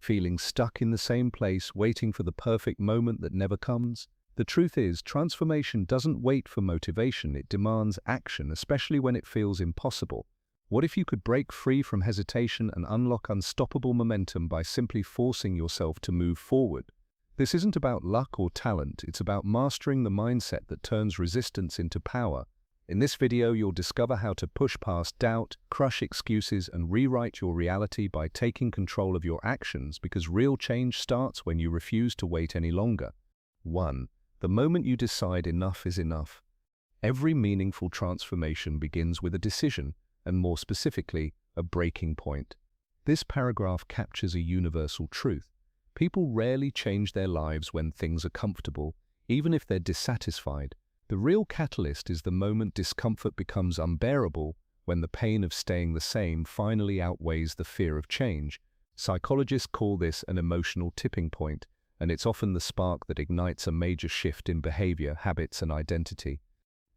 feeling stuck in the same place, waiting for the perfect moment that never comes? The truth is, transformation doesn't wait for motivation, it demands action, especially when it feels impossible. What if you could break free from hesitation and unlock unstoppable momentum by simply forcing yourself to move forward? This isn't about luck or talent, it's about mastering the mindset that turns resistance into power. In this video, you'll discover how to push past doubt, crush excuses, and rewrite your reality by taking control of your actions, because real change starts when you refuse to wait any longer. 1. The moment you decide enough is enough. Every meaningful transformation begins with a decision, and more specifically, a breaking point. This paragraph captures a universal truth. People rarely change their lives when things are comfortable, even if they're dissatisfied. The real catalyst is the moment discomfort becomes unbearable, when the pain of staying the same finally outweighs the fear of change. Psychologists call this an emotional tipping point, and it's often the spark that ignites a major shift in behavior, habits, and identity.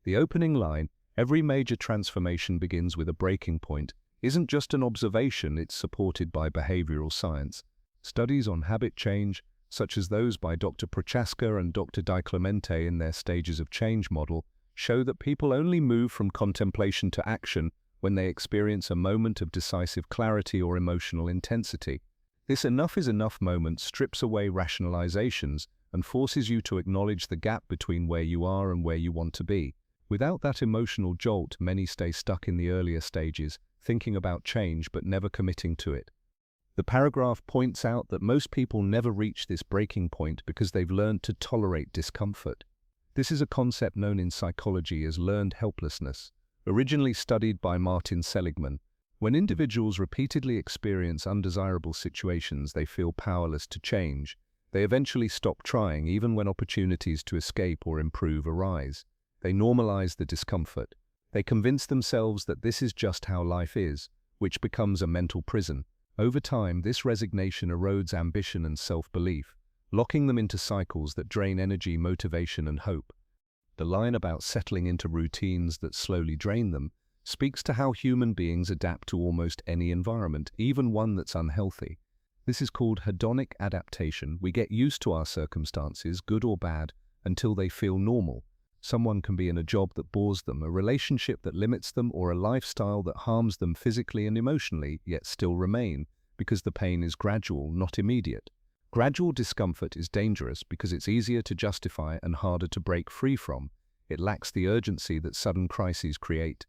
The opening line, "Every major transformation begins with a breaking point," isn't just an observation, it's supported by behavioral science. Studies on habit change, such as those by Dr. Prochaska and Dr. DiClemente in their Stages of Change model, show that people only move from contemplation to action when they experience a moment of decisive clarity or emotional intensity. This enough is enough moment strips away rationalizations and forces you to acknowledge the gap between where you are and where you want to be. Without that emotional jolt, many stay stuck in the earlier stages, thinking about change but never committing to it. The paragraph points out that most people never reach this breaking point because they've learned to tolerate discomfort. This is a concept known in psychology as learned helplessness, originally studied by Martin Seligman. When individuals repeatedly experience undesirable situations, they feel powerless to change. They eventually stop trying, even when opportunities to escape or improve arise. They normalize the discomfort. They convince themselves that this is just how life is, which becomes a mental prison. Over time, this resignation erodes ambition and self-belief, locking them into cycles that drain energy, motivation, and hope. The line about settling into routines that slowly drain them speaks to how human beings adapt to almost any environment, even one that's unhealthy. This is called hedonic adaptation. We get used to our circumstances, good or bad, until they feel normal. Someone can be in a job that bores them, a relationship that limits them, or a lifestyle that harms them physically and emotionally, yet still remain, because the pain is gradual, not immediate. Gradual discomfort is dangerous because it's easier to justify and harder to break free from. It lacks the urgency that sudden crises create.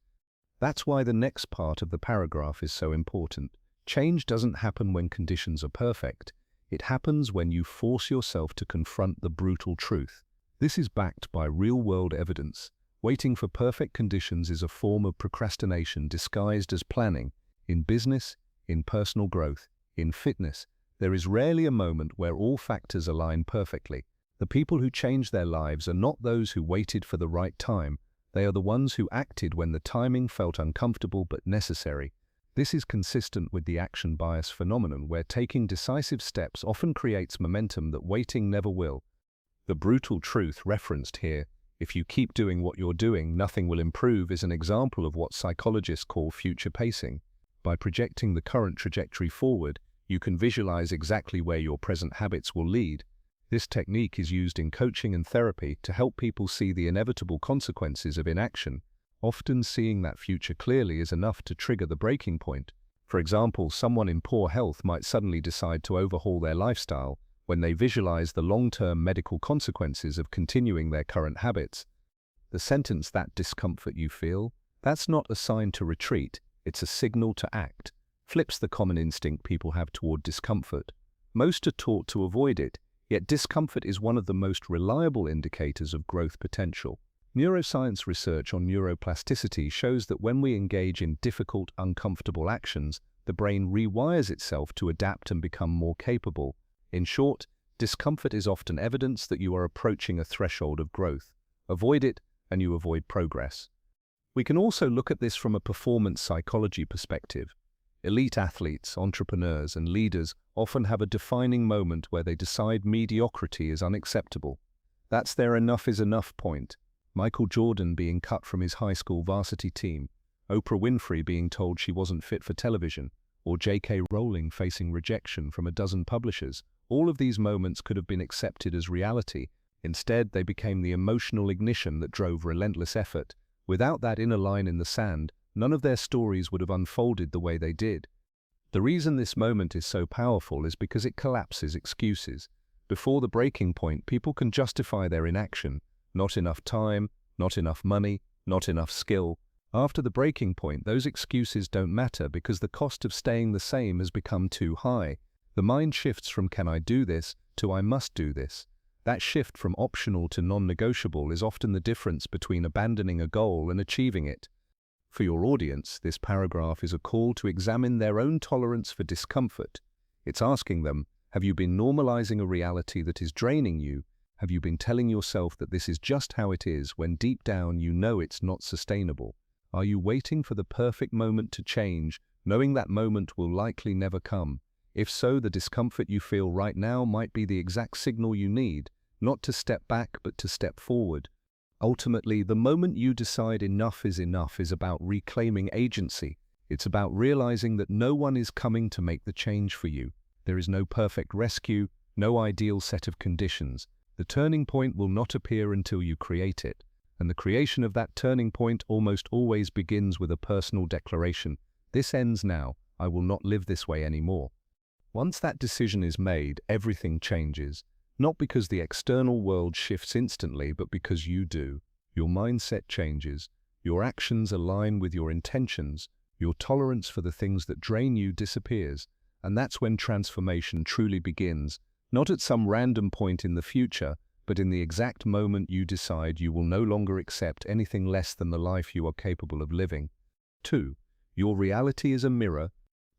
That's why the next part of the paragraph is so important. Change doesn't happen when conditions are perfect. It happens when you force yourself to confront the brutal truth. This is backed by real-world evidence. Waiting for perfect conditions is a form of procrastination disguised as planning. In business, in personal growth, in fitness, there is rarely a moment where all factors align perfectly. The people who change their lives are not those who waited for the right time. They are the ones who acted when the timing felt uncomfortable but necessary. This is consistent with the action bias phenomenon, where taking decisive steps often creates momentum that waiting never will. The brutal truth referenced here, "If you keep doing what you're doing, nothing will improve," is an example of what psychologists call future pacing. By projecting the current trajectory forward, you can visualize exactly where your present habits will lead. This technique is used in coaching and therapy to help people see the inevitable consequences of inaction. Often seeing that future clearly is enough to trigger the breaking point. For example, someone in poor health might suddenly decide to overhaul their lifestyle when they visualize the long-term medical consequences of continuing their current habits. The sentence, "That discomfort you feel," that's not a sign to retreat, it's a signal to act, flips the common instinct people have toward discomfort. Most are taught to avoid it, yet discomfort is one of the most reliable indicators of growth potential. Neuroscience research on neuroplasticity shows that when we engage in difficult, uncomfortable actions, the brain rewires itself to adapt and become more capable. In short, discomfort is often evidence that you are approaching a threshold of growth. Avoid it, and you avoid progress. We can also look at this from a performance psychology perspective. Elite athletes, entrepreneurs, and leaders often have a defining moment where they decide mediocrity is unacceptable. That's their enough is enough point. Michael Jordan being cut from his high school varsity team, Oprah Winfrey being told she wasn't fit for television, or J.K. Rowling facing rejection from a dozen publishers. All of these moments could have been accepted as reality. Instead, they became the emotional ignition that drove relentless effort. Without that inner line in the sand, none of their stories would have unfolded the way they did. The reason this moment is so powerful is because it collapses excuses. Before the breaking point, people can justify their inaction. Not enough time, not enough money, not enough skill. After the breaking point, those excuses don't matter because the cost of staying the same has become too high. The mind shifts from "can I do this" to "I must do this." That shift from optional to non-negotiable is often the difference between abandoning a goal and achieving it. For your audience, this paragraph is a call to examine their own tolerance for discomfort. It's asking them, have you been normalizing a reality that is draining you? Have you been telling yourself that this is just how it is when deep down you know it's not sustainable? Are you waiting for the perfect moment to change, knowing that moment will likely never come? If so, the discomfort you feel right now might be the exact signal you need, not to step back but to step forward. Ultimately, the moment you decide enough is about reclaiming agency. It's about realizing that no one is coming to make the change for you. There is no perfect rescue, no ideal set of conditions. The turning point will not appear until you create it. And the creation of that turning point almost always begins with a personal declaration. This ends now. I will not live this way anymore. Once that decision is made, everything changes. Not because the external world shifts instantly, but because you do. Your mindset changes. Your actions align with your intentions. Your tolerance for the things that drain you disappears. And that's when transformation truly begins. Not at some random point in the future, but in the exact moment you decide you will no longer accept anything less than the life you are capable of living. 2. Your reality is a mirror.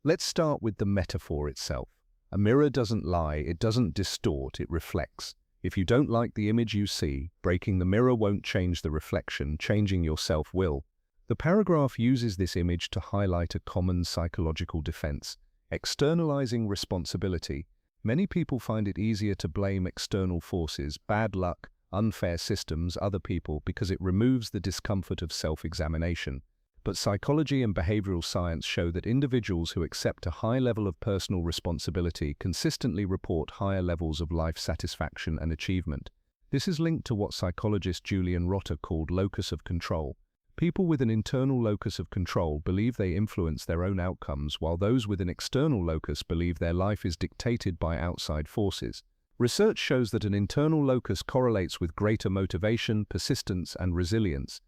Let's start with the metaphor itself. A mirror doesn't lie, it doesn't distort, it reflects. If you don't like the image you see, breaking the mirror won't change the reflection, changing yourself will. The paragraph uses this image to highlight a common psychological defense: externalizing responsibility. Many people find it easier to blame external forces, bad luck, unfair systems, other people, because it removes the discomfort of self-examination. But psychology and behavioral science show that individuals who accept a high level of personal responsibility consistently report higher levels of life satisfaction and achievement. This is linked to what psychologist Julian Rotter called locus of control. People with an internal locus of control believe they influence their own outcomes, while those with an external locus believe their life is dictated by outside forces. Research shows that an internal locus correlates with greater motivation, persistence, and resilience.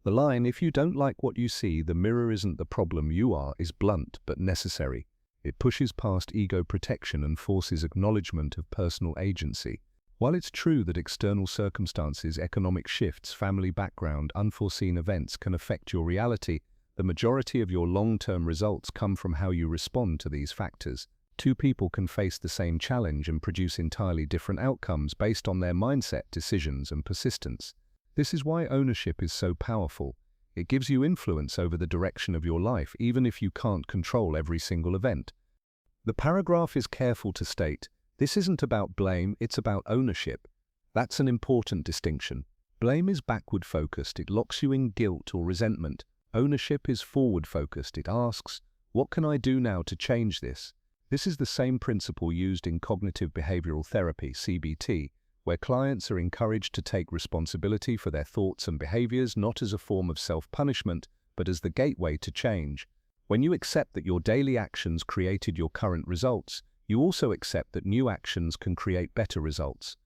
The line, "if you don't like what you see, the mirror isn't the problem, you are," is blunt but necessary. It pushes past ego protection and forces acknowledgement of personal agency. While it's true that external circumstances, economic shifts, family background, unforeseen events can affect your reality, the majority of your long-term results come from how you respond to these factors. Two people can face the same challenge and produce entirely different outcomes based on their mindset, decisions, and persistence. This is why ownership is so powerful. It gives you influence over the direction of your life, even if you can't control every single event. The paragraph is careful to state, this isn't about blame, it's about ownership. That's an important distinction. Blame is backward-focused, it locks you in guilt or resentment. Ownership is forward-focused, it asks, what can I do now to change this? This is the same principle used in cognitive behavioral therapy, CBT, where clients are encouraged to take responsibility for their thoughts and behaviors not as a form of self-punishment, but as the gateway to change. When you accept that your daily actions created your current results, you also accept that new actions can create better results.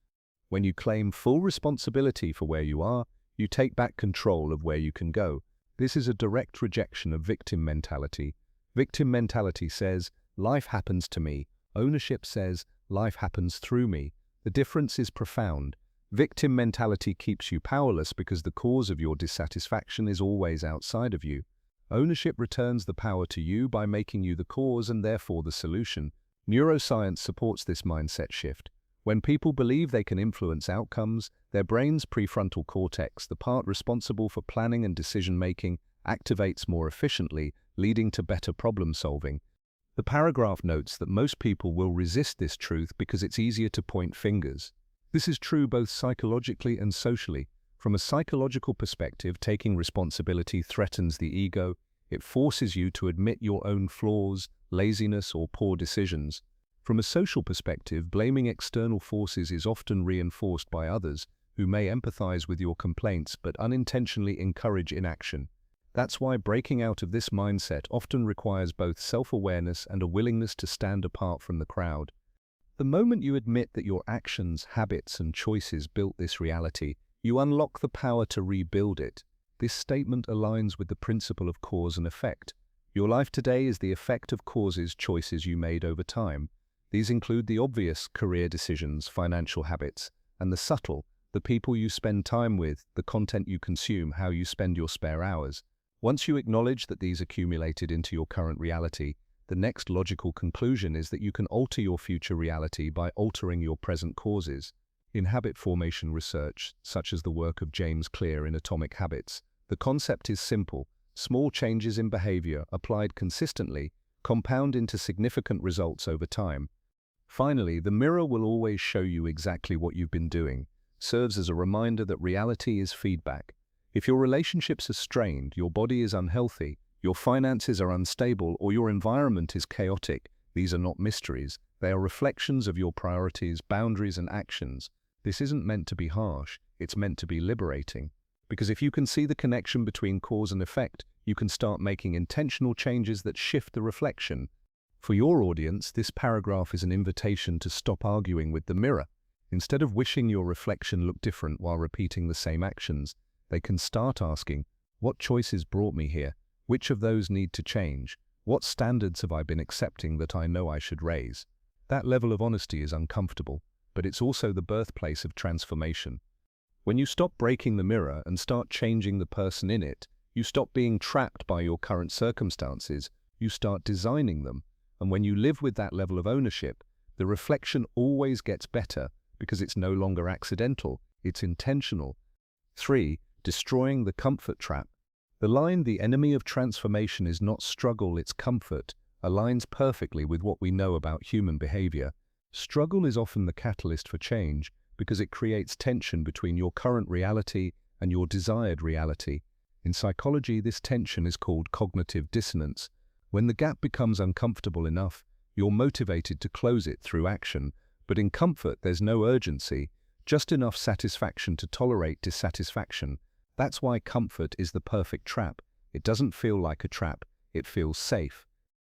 When you claim full responsibility for where you are, you take back control of where you can go. This is a direct rejection of victim mentality. Victim mentality says, life happens to me. Ownership says, life happens through me. The difference is profound. Victim mentality keeps you powerless because the cause of your dissatisfaction is always outside of you. Ownership returns the power to you by making you the cause and therefore the solution. Neuroscience supports this mindset shift. When people believe they can influence outcomes, their brain's prefrontal cortex, the part responsible for planning and decision-making, activates more efficiently, leading to better problem-solving. The paragraph notes that most people will resist this truth because it's easier to point fingers. This is true both psychologically and socially. From a psychological perspective, taking responsibility threatens the ego. It forces you to admit your own flaws, laziness, or poor decisions. From a social perspective, blaming external forces is often reinforced by others who may empathize with your complaints but unintentionally encourage inaction. That's why breaking out of this mindset often requires both self-awareness and a willingness to stand apart from the crowd. The moment you admit that your actions, habits, and choices built this reality, you unlock the power to rebuild it. This statement aligns with the principle of cause and effect. Your life today is the effect of choices you made over time. These include the obvious career decisions, financial habits, and the subtle, the people you spend time with, the content you consume, how you spend your spare hours. Once you acknowledge that these accumulated into your current reality, the next logical conclusion is that you can alter your future reality by altering your present causes. In habit formation research, such as the work of James Clear in Atomic Habits, the concept is simple. Small changes in behavior applied consistently compound into significant results over time. Finally, the mirror will always show you exactly what you've been doing, serves as a reminder that reality is feedback. If your relationships are strained, your body is unhealthy, your finances are unstable, or your environment is chaotic, these are not mysteries. They are reflections of your priorities, boundaries, and actions. This isn't meant to be harsh, it's meant to be liberating. Because if you can see the connection between cause and effect, you can start making intentional changes that shift the reflection. For your audience, this paragraph is an invitation to stop arguing with the mirror. Instead of wishing your reflection looked different while repeating the same actions, they can start asking, what choices brought me here? Which of those need to change? What standards have I been accepting that I know I should raise? That level of honesty is uncomfortable, but it's also the birthplace of transformation. When you stop breaking the mirror and start changing the person in it, you stop being trapped by your current circumstances, you start designing them. And when you live with that level of ownership, the reflection always gets better because it's no longer accidental, it's intentional. 3. Destroying the comfort trap. The line, "the enemy of transformation is not struggle, it's comfort," aligns perfectly with what we know about human behavior. Struggle is often the catalyst for change because it creates tension between your current reality and your desired reality. In psychology, this tension is called cognitive dissonance. When the gap becomes uncomfortable enough, you're motivated to close it through action. But in comfort, there's no urgency, just enough satisfaction to tolerate dissatisfaction. That's why comfort is the perfect trap. It doesn't feel like a trap, it feels safe.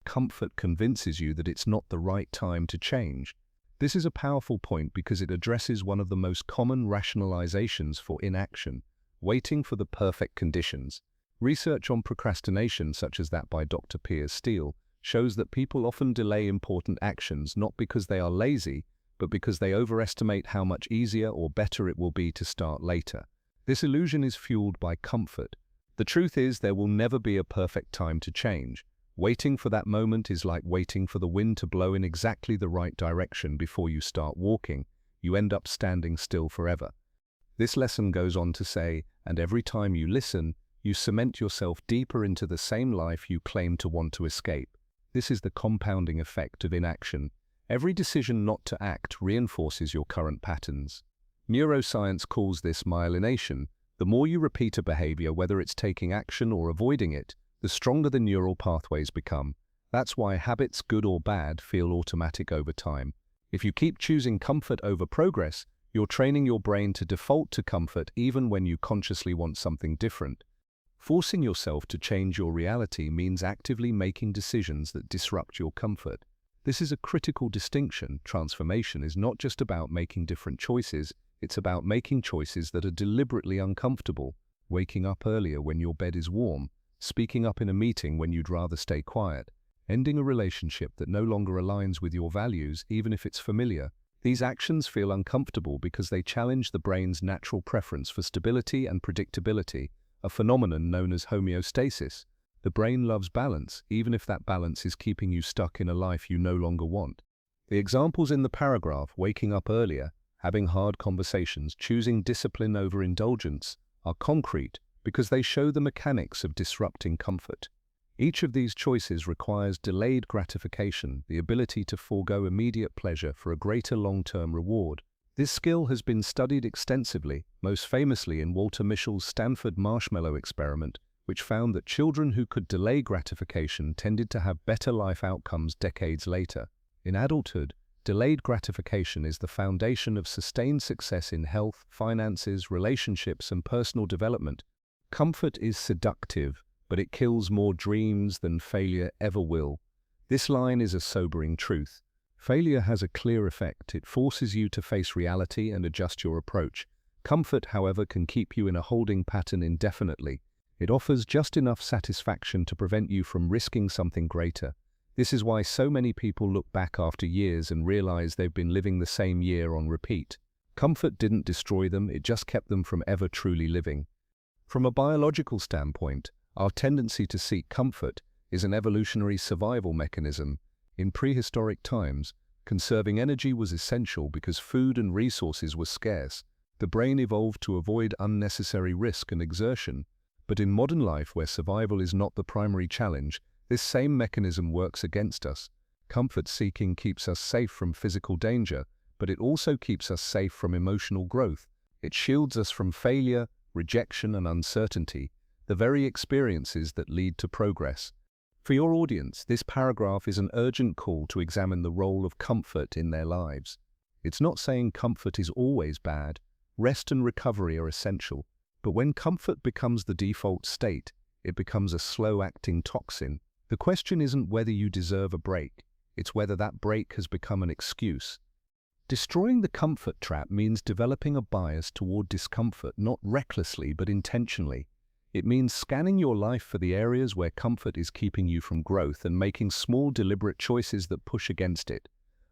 Comfort convinces you that it's not the right time to change. This is a powerful point because it addresses one of the most common rationalizations for inaction: waiting for the perfect conditions. Research on procrastination, such as that by Dr. Piers Steele, shows that people often delay important actions not because they are lazy, but because they overestimate how much easier or better it will be to start later. This illusion is fueled by comfort. The truth is, there will never be a perfect time to change. Waiting for that moment is like waiting for the wind to blow in exactly the right direction before you start walking. You end up standing still forever. This lesson goes on to say, and every time you listen, you cement yourself deeper into the same life you claim to want to escape. This is the compounding effect of inaction. Every decision not to act reinforces your current patterns. Neuroscience calls this myelination. The more you repeat a behavior, whether it's taking action or avoiding it, the stronger the neural pathways become. That's why habits, good or bad, feel automatic over time. If you keep choosing comfort over progress, you're training your brain to default to comfort even when you consciously want something different. Forcing yourself to change your reality means actively making decisions that disrupt your comfort. This is a critical distinction. Transformation is not just about making different choices, it's about making choices that are deliberately uncomfortable. Waking up earlier when your bed is warm, speaking up in a meeting when you'd rather stay quiet, ending a relationship that no longer aligns with your values, even if it's familiar. These actions feel uncomfortable because they challenge the brain's natural preference for stability and predictability, a phenomenon known as homeostasis. The brain loves balance, even if that balance is keeping you stuck in a life you no longer want. The examples in the paragraph, waking up earlier, having hard conversations, choosing discipline over indulgence, are concrete because they show the mechanics of disrupting comfort. Each of these choices requires delayed gratification, the ability to forego immediate pleasure for a greater long-term reward. This skill has been studied extensively, most famously in Walter Mischel's Stanford marshmallow experiment, which found that children who could delay gratification tended to have better life outcomes decades later. In adulthood, delayed gratification is the foundation of sustained success in health, finances, relationships, and personal development. Comfort is seductive, but it kills more dreams than failure ever will. This line is a sobering truth. Failure has a clear effect. It forces you to face reality and adjust your approach. Comfort, however, can keep you in a holding pattern indefinitely. It offers just enough satisfaction to prevent you from risking something greater. This is why so many people look back after years and realize they've been living the same year on repeat. Comfort didn't destroy them, it just kept them from ever truly living. From a biological standpoint, our tendency to seek comfort is an evolutionary survival mechanism. In prehistoric times, conserving energy was essential because food and resources were scarce. The brain evolved to avoid unnecessary risk and exertion. But in modern life, where survival is not the primary challenge, this same mechanism works against us. Comfort seeking keeps us safe from physical danger, but it also keeps us safe from emotional growth. It shields us from failure, rejection, and uncertainty, the very experiences that lead to progress. For your audience, this paragraph is an urgent call to examine the role of comfort in their lives. It's not saying comfort is always bad. Rest and recovery are essential. But when comfort becomes the default state, it becomes a slow-acting toxin. The question isn't whether you deserve a break, it's whether that break has become an excuse. Destroying the comfort trap means developing a bias toward discomfort, not recklessly but intentionally. It means scanning your life for the areas where comfort is keeping you from growth and making small, deliberate choices that push against it.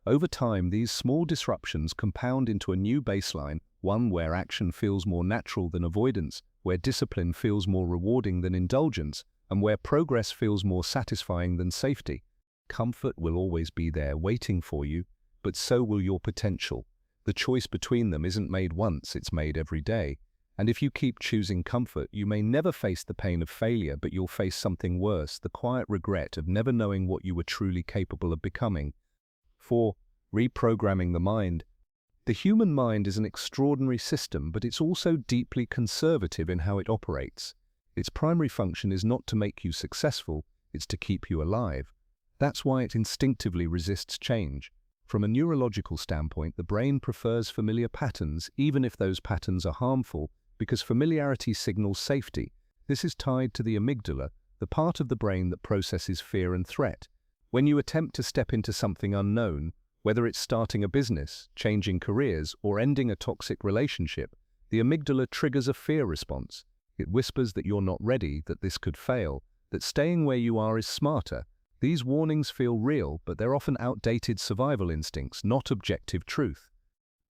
Over time, these small disruptions compound into a new baseline, one where action feels more natural than avoidance, where discipline feels more rewarding than indulgence, and where progress feels more satisfying than safety. Comfort will always be there waiting for you, but so will your potential. The choice between them isn't made once, it's made every day. And if you keep choosing comfort, you may never face the pain of failure, but you'll face something worse, the quiet regret of never knowing what you were truly capable of becoming. 4. Reprogramming the mind. The human mind is an extraordinary system, but it's also deeply conservative in how it operates. Its primary function is not to make you successful, it's to keep you alive. That's why it instinctively resists change. From a neurological standpoint, the brain prefers familiar patterns, even if those patterns are harmful, because familiarity signals safety. This is tied to the amygdala, the part of the brain that processes fear and threat. When you attempt to step into something unknown, whether it's starting a business, changing careers, or ending a toxic relationship, the amygdala triggers a fear response. It whispers that you're not ready, that this could fail, that staying where you are is smarter. These warnings feel real, but they're often outdated survival instincts, not objective truth.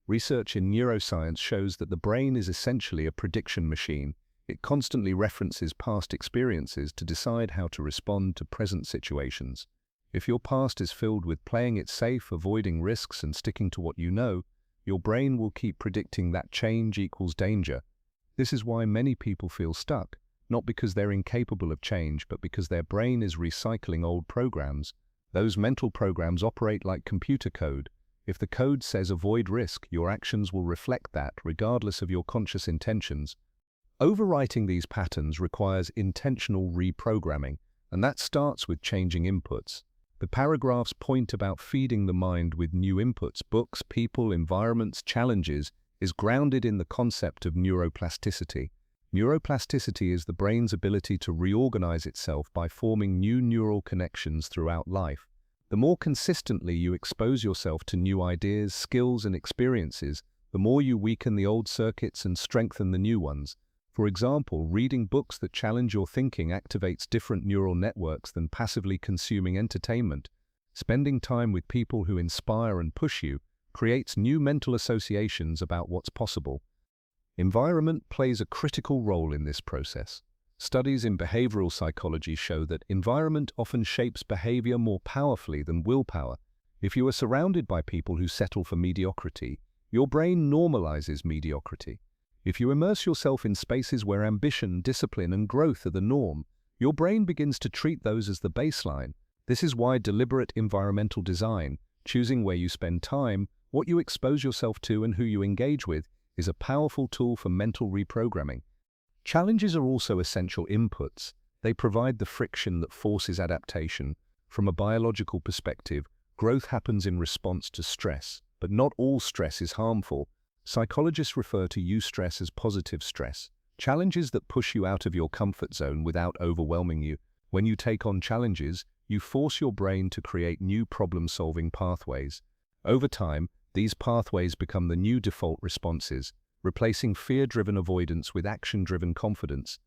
Research in neuroscience shows that the brain is essentially a prediction machine. It constantly references past experiences to decide how to respond to present situations. If your past is filled with playing it safe, avoiding risks, and sticking to what you know, your brain will keep predicting that change equals danger. This is why many people feel stuck, not because they're incapable of change, but because their brain is recycling old programs. Those mental programs operate like computer code. If the code says avoid risk, your actions will reflect that, regardless of your conscious intentions. Overwriting these patterns requires intentional reprogramming, and that starts with changing inputs. The paragraph's point about feeding the mind with new inputs, books, people, environments, challenges, is grounded in the concept of neuroplasticity. Neuroplasticity is the brain's ability to reorganize itself by forming new neural connections throughout life. The more consistently you expose yourself to new ideas, skills, and experiences, the more you weaken the old circuits and strengthen the new ones. For example, reading books that challenge your thinking activates different neural networks than passively consuming entertainment. Spending time with people who inspire and push you creates new mental associations about what's possible. Environment plays a critical role in this process. Studies in behavioral psychology show that environment often shapes behavior more powerfully than willpower. If you are surrounded by people who settle for mediocrity, your brain normalizes mediocrity. If you immerse yourself in spaces where ambition, discipline, and growth are the norm, your brain begins to treat those as the baseline. This is why deliberate environmental design, choosing where you spend time, what you expose yourself to, and who you engage with, is a powerful tool for mental reprogramming. Challenges are also essential inputs. They provide the friction that forces adaptation. From a biological perspective, growth happens in response to stress, but not all stress is harmful. Psychologists refer to eustress as positive stress, challenges that push you out of your comfort zone without overwhelming you. When you take on challenges, you force your brain to create new problem-solving pathways. Over time, these pathways become the new default responses, replacing fear-driven avoidance with action-driven confidence.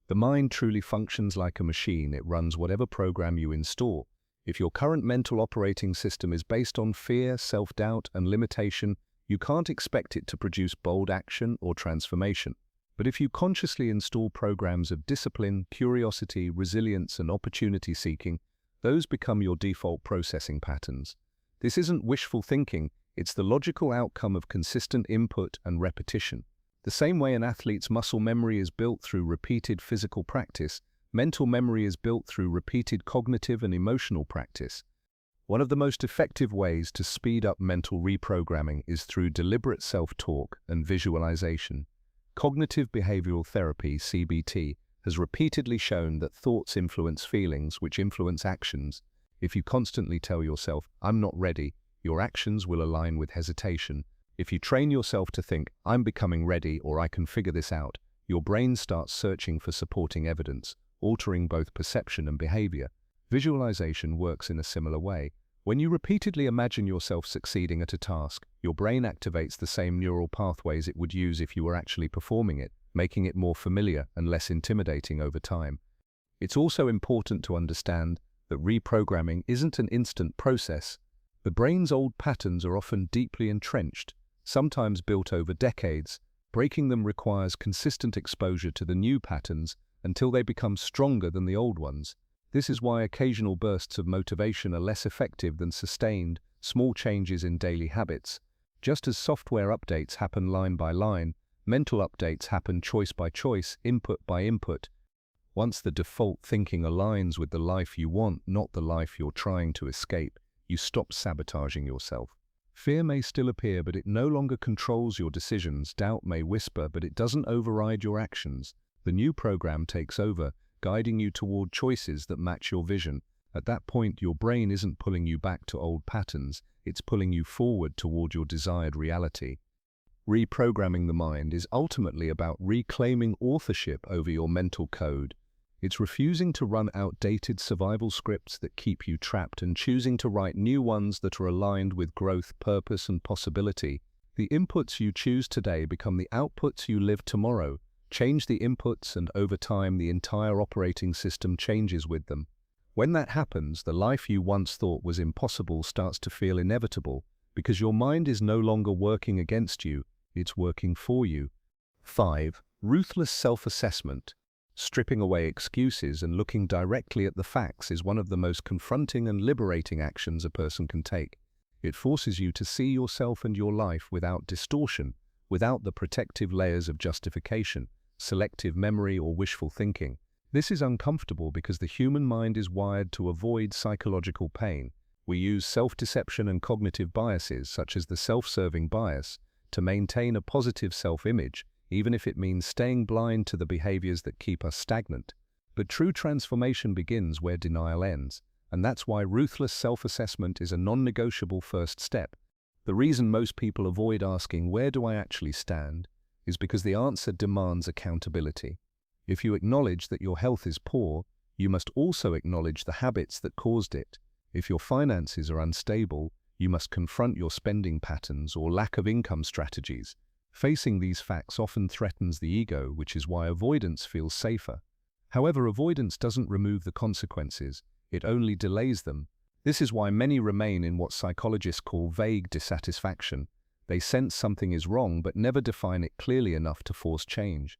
The mind truly functions like a machine. It runs whatever program you install. If your current mental operating system is based on fear, self-doubt, and limitation, you can't expect it to produce bold action or transformation. But if you consciously install programs of discipline, curiosity, resilience, and opportunity seeking, those become your default processing patterns. This isn't wishful thinking, it's the logical outcome of consistent input and repetition. The same way an athlete's muscle memory is built through repeated physical practice, mental memory is built through repeated cognitive and emotional practice. One of the most effective ways to speed up mental reprogramming is through deliberate self-talk and visualization. Cognitive behavioral therapy, CBT, has repeatedly shown that thoughts influence feelings, which influence actions. If you constantly tell yourself, "I'm not ready," your actions will align with hesitation. If you train yourself to think, "I'm becoming ready," or "I can figure this out," your brain starts searching for supporting evidence, altering both perception and behavior. Visualization works in a similar way. When you repeatedly imagine yourself succeeding at a task, your brain activates the same neural pathways it would use if you were actually performing it, making it more familiar and less intimidating over time. It's also important to understand that reprogramming isn't an instant process. The brain's old patterns are often deeply entrenched, sometimes built over decades. Breaking them requires consistent exposure to the new patterns until they become stronger than the old ones. This is why occasional bursts of motivation are less effective than sustained, small changes in daily habits. Just as software updates happen line by line, mental updates happen choice by choice, input by input. Once the default thinking aligns with the life you want, not the life you're trying to escape, you stop sabotaging yourself. Fear may still appear, but it no longer controls your decisions. Doubt may whisper, but it doesn't override your actions. The new program takes over, guiding you toward choices that match your vision. At that point, your brain isn't pulling you back to old patterns, it's pulling you forward toward your desired reality. Reprogramming the mind is ultimately about reclaiming authorship over your mental code. It's refusing to run outdated survival scripts that keep you trapped and choosing to write new ones that are aligned with growth, purpose, and possibility. The inputs you choose today become the outputs you live tomorrow. Change the inputs, and over time the entire operating system changes with them. When that happens, the life you once thought was impossible starts to feel inevitable, because your mind is no longer working against you, it's working for you. 5. Ruthless self-assessment. Stripping away excuses and looking directly at the facts is one of the most confronting and liberating actions a person can take. It forces you to see yourself and your life without distortion, without the protective layers of justification, selective memory, or wishful thinking. This is uncomfortable because the human mind is wired to avoid psychological pain. We use self-deception and cognitive biases, such as the self-serving bias, to maintain a positive self-image, even if it means staying blind to the behaviors that keep us stagnant. But true transformation begins where denial ends, and that's why ruthless self-assessment is a non-negotiable first step. The reason most people avoid asking, "Where do I actually stand?" is because the answer demands accountability. If you acknowledge that your health is poor, you must also acknowledge the habits that caused it. If your finances are unstable, you must confront your spending patterns or lack of income strategies. Facing these facts often threatens the ego, which is why avoidance feels safer. However, avoidance doesn't remove the consequences, it only delays them. This is why many remain in what psychologists call vague dissatisfaction. They sense something is wrong but never define it clearly enough to force change.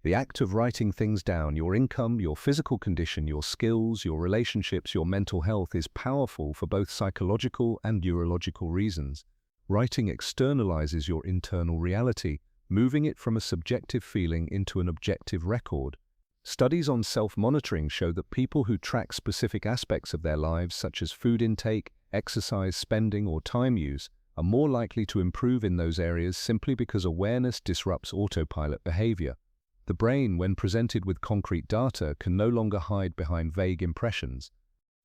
The act of writing things down, your income, your physical condition, your skills, your relationships, your mental health, is powerful for both psychological and neurological reasons. Writing externalizes your internal reality, moving it from a subjective feeling into an objective record. Studies on self-monitoring show that people who track specific aspects of their lives, such as food intake, exercise, spending, or time use, are more likely to improve in those areas simply because awareness disrupts autopilot behavior. The brain, when presented with concrete data, can no longer hide behind vague impressions.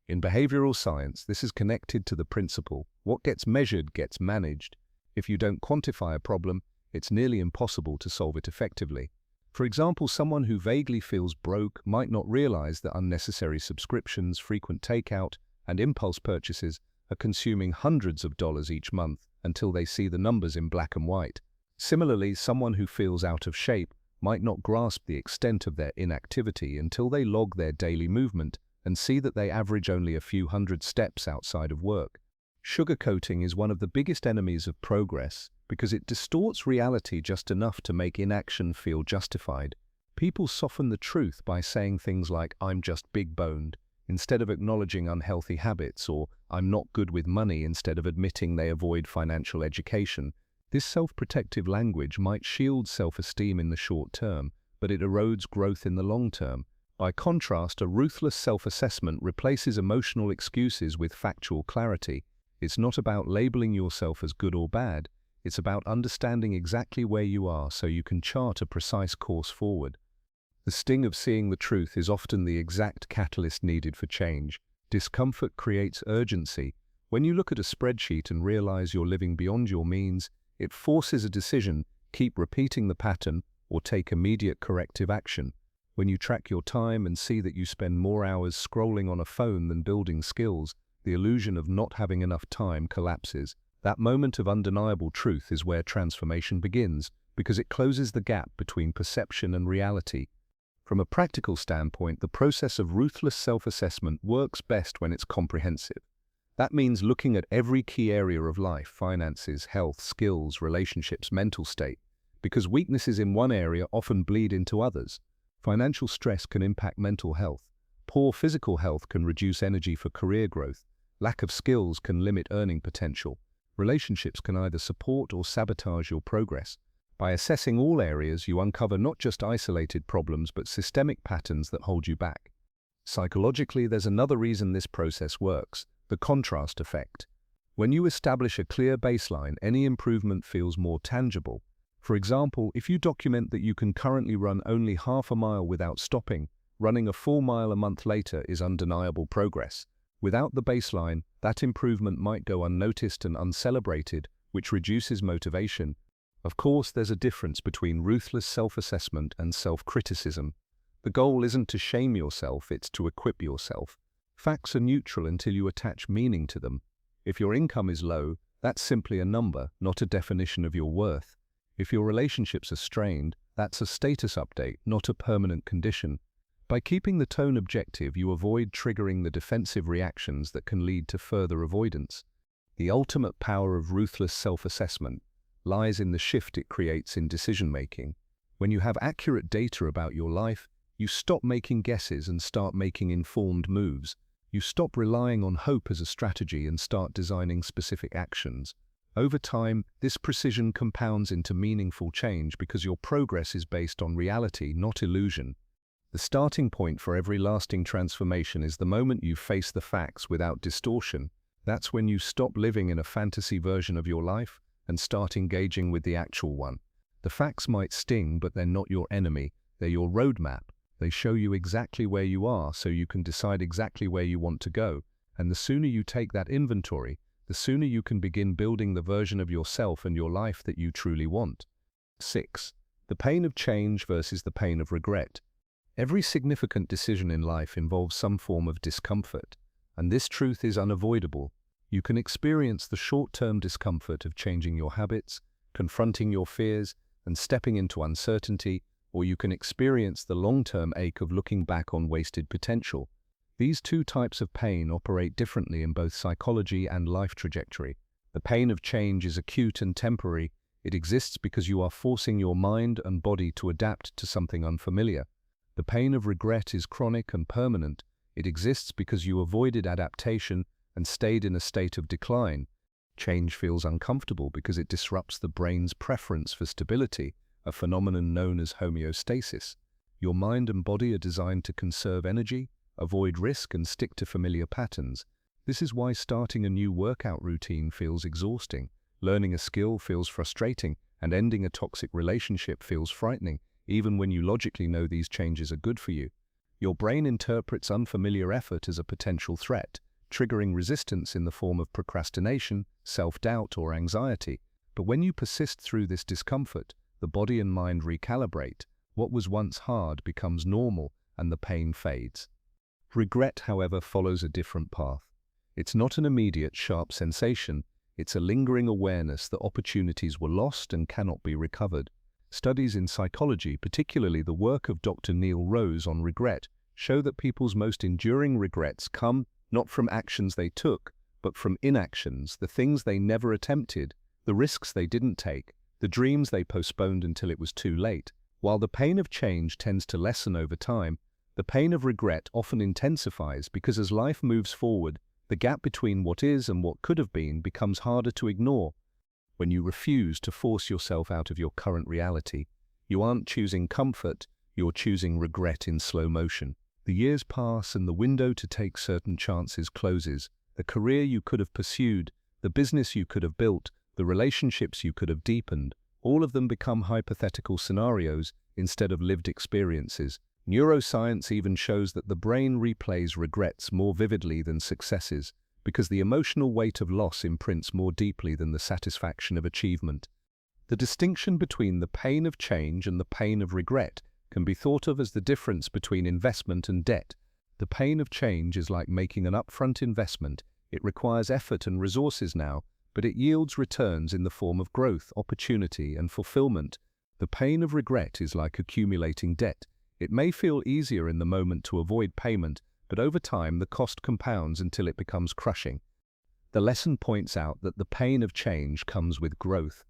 In behavioral science, this is connected to the principle, what gets measured gets managed. If you don't quantify a problem, it's nearly impossible to solve it effectively. For example, someone who vaguely feels broke might not realize that unnecessary subscriptions, frequent takeout, and impulse purchases are consuming hundreds of dollars each month until they see the numbers in black and white. Similarly, someone who feels out of shape might not grasp the extent of their inactivity until they log their daily movement and see that they average only a few hundred steps outside of work. Sugarcoating is one of the biggest enemies of progress because it distorts reality just enough to make inaction feel justified. People soften the truth by saying things like, "I'm just big-boned," instead of acknowledging unhealthy habits, or "I'm not good with money," instead of admitting they avoid financial education. This self-protective language might shield self-esteem in the short term, but it erodes growth in the long term. By contrast, a ruthless self-assessment replaces emotional excuses with factual clarity. It's not about labeling yourself as good or bad. It's about understanding exactly where you are so you can chart a precise course forward. The sting of seeing the truth is often the exact catalyst needed for change. Discomfort creates urgency. When you look at a spreadsheet and realize you're living beyond your means, it forces a decision: keep repeating the pattern or take immediate corrective action. When you track your time and see that you spend more hours scrolling on a phone than building skills, the illusion of not having enough time collapses. That moment of undeniable truth is where transformation begins, because it closes the gap between perception and reality. From a practical standpoint, the process of ruthless self-assessment works best when it's comprehensive. That means looking at every key area of life: finances, health, skills, relationships, mental state, because weaknesses in one area often bleed into others. Financial stress can impact mental health. Poor physical health can reduce energy for career growth. Lack of skills can limit earning potential. Relationships can either support or sabotage your progress. By assessing all areas, you uncover not just isolated problems but systemic patterns that hold you back. Psychologically, there's another reason this process works: the contrast effect. When you establish a clear baseline, any improvement feels more tangible. For example, if you document that you can currently run only half a mile without stopping, running a full mile a month later is undeniable progress. Without the baseline, that improvement might go unnoticed and uncelebrated, which reduces motivation. Of course, there's a difference between ruthless self-assessment and self-criticism. The goal isn't to shame yourself, it's to equip yourself. Facts are neutral until you attach meaning to them. If your income is low, that's simply a number, not a definition of your worth. If your relationships are strained, that's a status update, not a permanent condition. By keeping the tone objective, you avoid triggering the defensive reactions that can lead to further avoidance. The ultimate power of ruthless self-assessment lies in the shift it creates in decision-making. When you have accurate data about your life, you stop making guesses and start making informed moves. You stop relying on hope as a strategy and start designing specific actions. Over time, this precision compounds into meaningful change because your progress is based on reality, not illusion. The starting point for every lasting transformation is the moment you face the facts without distortion. That's when you stop living in a fantasy version of your life and start engaging with the actual one. The facts might sting, but they're not your enemy. They're your roadmap. They show you exactly where you are so you can decide exactly where you want to go. And the sooner you take that inventory, the sooner you can begin building the version of yourself and your life that you truly want. 6. The pain of change versus the pain of regret. Every significant decision in life involves some form of discomfort, and this truth is unavoidable. You can experience the short-term discomfort of changing your habits, confronting your fears, and stepping into uncertainty, or you can experience the long-term ache of looking back on wasted potential. These two types of pain operate differently in both psychology and life trajectory. The pain of change is acute and temporary. It exists because you are forcing your mind and body to adapt to something unfamiliar. The pain of regret is chronic and permanent. It exists because you avoided adaptation and stayed in a state of decline. Change feels uncomfortable because it disrupts the brain's preference for stability, a phenomenon known as homeostasis. Your mind and body are designed to conserve energy, avoid risk, and stick to familiar patterns. This is why starting a new workout routine feels exhausting, learning a skill feels frustrating, and ending a toxic relationship feels frightening. even when you logically know these changes are good for you. Your brain interprets unfamiliar effort as a potential threat, triggering resistance in the form of procrastination, self-doubt, or anxiety. But when you persist through this discomfort, the body and mind recalibrate. What was once hard becomes normal, and the pain fades. Regret, however, follows a different path. It's not an immediate, sharp sensation. It's a lingering awareness that opportunities were lost and cannot be recovered. Studies in psychology, particularly the work of Dr. Neil Rose on regret, show that people's most enduring regrets come not from actions they took, but from inactions, the things they never attempted, the risks they didn't take, the dreams they postponed until it was too late. While the pain of change tends to lessen over time, the pain of regret often intensifies because as life moves forward, the gap between what is and what could have been becomes harder to ignore. When you refuse to force yourself out of your current reality, you aren't choosing comfort, you're choosing regret in slow motion. The years pass and the window to take certain chances closes. The career you could have pursued, the business you could have built, the relationships you could have deepened, all of them become hypothetical scenarios instead of lived experiences. Neuroscience even shows that the brain replays regrets more vividly than successes, because the emotional weight of loss imprints more deeply than the satisfaction of achievement. The distinction between the pain of change and the pain of regret can be thought of as the difference between investment and debt. The pain of change is like making an upfront investment. It requires effort and resources now, but it yields returns in the form of growth, opportunity, and fulfillment. The pain of regret is like accumulating debt. It may feel easier in the moment to avoid payment, but over time the cost compounds until it becomes crushing. The lesson points out that the pain of change comes with growth.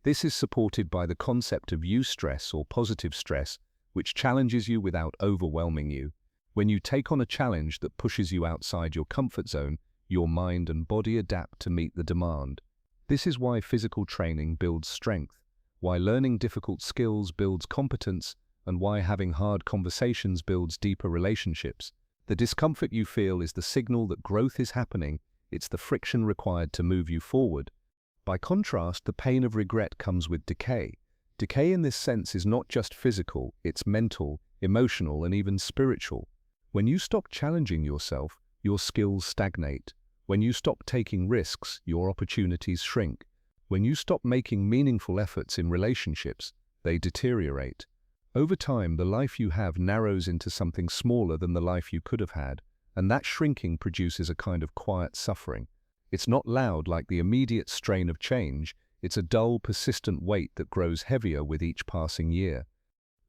This is supported by the concept of eustress or positive stress, which challenges you without overwhelming you. When you take on a challenge that pushes you outside your comfort zone, your mind and body adapt to meet the demand. This is why physical training builds strength, why learning difficult skills builds competence, and why having hard conversations builds deeper relationships. The discomfort you feel is the signal that growth is happening. It's the friction required to move you forward. By contrast, the pain of regret comes with decay. Decay in this sense is not just physical, it's mental, emotional, and even spiritual. When you stop challenging yourself, your skills stagnate. When you stop taking risks, your opportunities shrink. When you stop making meaningful efforts in relationships, they deteriorate. Over time, the life you have narrows into something smaller than the life you could have had, and that shrinking produces a kind of quiet suffering. It's not loud like the immediate strain of change, it's a dull, persistent weight that grows heavier with each passing year.